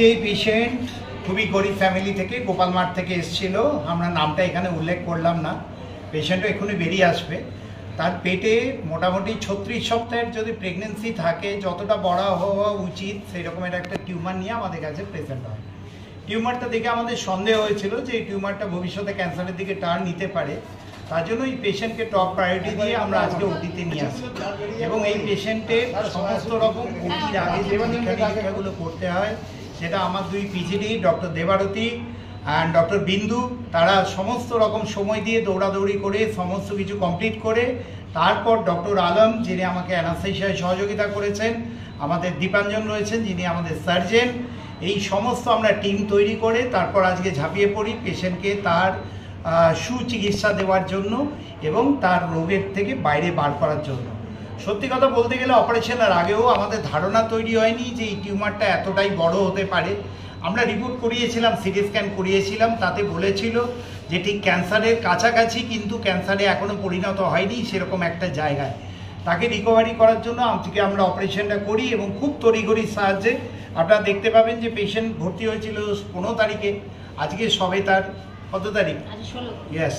আজকে এই পেশেন্ট খুবই গরিব ফ্যামিলি থেকে গোপাল মাঠ থেকে এসেছিল। আমরা নামটা এখানে উল্লেখ করলাম না, পেশেন্টও এখনই বেরিয়ে আসবে। তার পেটে মোটামুটি 36 সপ্তাহের যদি প্রেগনেন্সি থাকে, যতটা বড় হওয়া উচিত সেই রকমের একটা টিউমার নিয়ে আমাদের কাছে প্রেজেন্ট হয়। টিউমারটা দেখে আমাদের সন্দেহ হয়েছিল যে এই টিউমারটা ভবিষ্যতে ক্যান্সারের দিকে টার্ন নিতে পারে। তার জন্য এই পেশেন্টকে টপ প্রায়োরিটি দিয়ে আমরা আজকে ওটিতে নিয়ে আসি এবং এই পেশেন্টের সমস্ত রকম ওটির আগে যে পরীক্ষাগুলো করতে হয় সেটা আমার দুই PGD doctor Debarati and doctor বিন্দু, তারা সমস্ত রকম সময় দিয়ে দৌড়াদৌড়ি করে সমস্ত কিছু কমপ্লিট করে তারপর ডক্টর আলম যিনি আমাকে অ্যানাস্থেসিয়ায় সহযোগিতা করেছেন, আমাদের দীপাঞ্জন রয়েছেন যিনি আমাদের সার্জেন, এই সমস্ত আমরা টিম তৈরি করে তারপর আজকে ঝাঁপিয়ে পড়ি পেশেন্টকে তার সুচিকিৎসা দেওয়ার জন্য এবং তার রোগের থেকে বাইরে বার করার জন্য। সত্যি কথা বলতে গেলে অপারেশনের আগেও আমাদের ধারণা তৈরি হয়নি যে এই টিউমারটা এতটাই বড় হতে পারে। আমরা রিপোর্ট করিয়েছিলাম, সিটি স্ক্যান করিয়েছিলাম, তাতে বলেছিল যে ঠিক ক্যান্সারের কাছাকাছি কিন্তু ক্যান্সারে এখনও পরিণত হয়নি সেরকম একটা জায়গায়। তাকে রিকভারি করার জন্য আজকে আমরা অপারেশনটা করি এবং খুব তড়িঘড়ির সাহায্যে আপনারা দেখতে পাবেন যে পেশেন্ট ভর্তি হয়েছিল 15 তারিখে, আজকে সবে তার কত তারিখ? ইয়েস,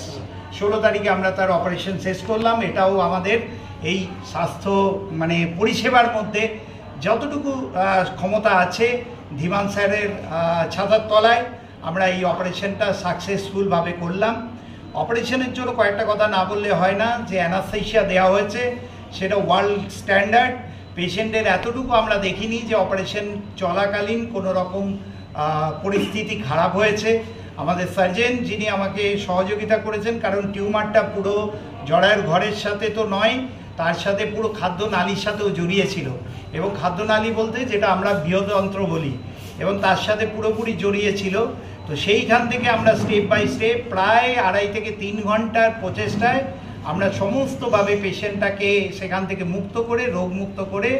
16 তারিখে আমরা তার অপারেশন শেষ করলাম। এটাও আমাদের এই স্বাস্থ্য পরিষেবার মধ্যে যতটুকু ক্ষমতা আছে ধীমান স্যারের ছাতার তলায় আমরা এই অপারেশনটা সাকসেসফুলভাবে করলাম। অপারেশনের জন্য কয়েকটা কথা না বললে হয় না, যে অ্যানাস্থেসিয়া দেওয়া হয়েছে সেটা ওয়ার্ল্ড স্ট্যান্ডার্ড। পেশেন্টের এতটুকু আমরা দেখিনি যে অপারেশন চলাকালীন কোনো রকম পরিস্থিতি খারাপ হয়েছে। আমাদের সার্জেন যিনি আমাকে সহযোগিতা করেছেন, কারণ টিউমারটা পুরো জরায়ুর ঘরের সাথে তো নয়, তার সাথে পুরো খাদ্যনালীর সাথেও জড়িয়েছিল এবং খাদ্যনালী বলতে যেটা আমরা বৃহদন্ত্র বলি এবং তার সাথে পুরোপুরি জড়িয়েছিল। তো সেইখান থেকে আমরা স্টেপ বাই স্টেপ প্রায় 2.5 থেকে 3 ঘন্টার প্রচেষ্টায় আমরা সমস্তভাবে পেশেন্টটাকে সেখান থেকে মুক্ত করে রোগমুক্ত করে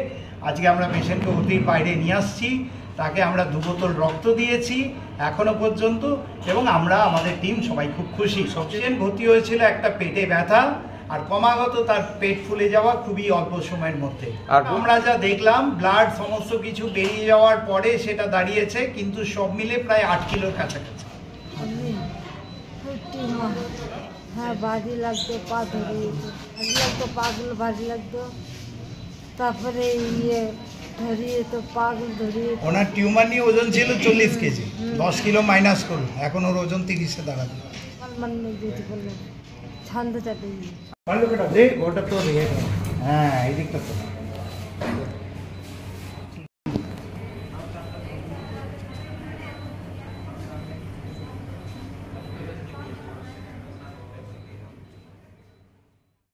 আজকে আমরা পেশেন্টকে ওটির বাইরে নিয়ে আসছি। তাকে আমরা 2 বোতল রক্ত দিয়েছি এখনো পর্যন্ত এবং আমরা আমাদের টিম সবাই খুব খুশি। পেশেন্ট ভর্তি হয়েছিল একটা পেটে ব্যথা আর ক্রমাগত তার পেট ফুলে যাওয়া খুবই অল্প সময়ের মধ্যে। আর আমরা যা দেখলাম ব্লাড সমস্ত কিছু বেরিয়ে যাওয়ার পরে সেটা দাঁড়িয়েছে, কিন্তু সব মিলে প্রায় 8 কিলোর কাছাকাছি। হ্যাঁ, ভারী লাগতো, পা ধরিয়ে লাগতো, পাগুলো ভারী লাগতো, তারপরে ধরিয়ে তো পাগুলো ধরিয়ে। ওনার টিউমার নিয়ে ওজন ছিল 40 কেজি, 10 কিলো মাইনাস করুন, এখন ওর ওজন 30-এ দাঁড়াবে। ছান্দ চাপে হ্যাঁ, এই দিকটা তো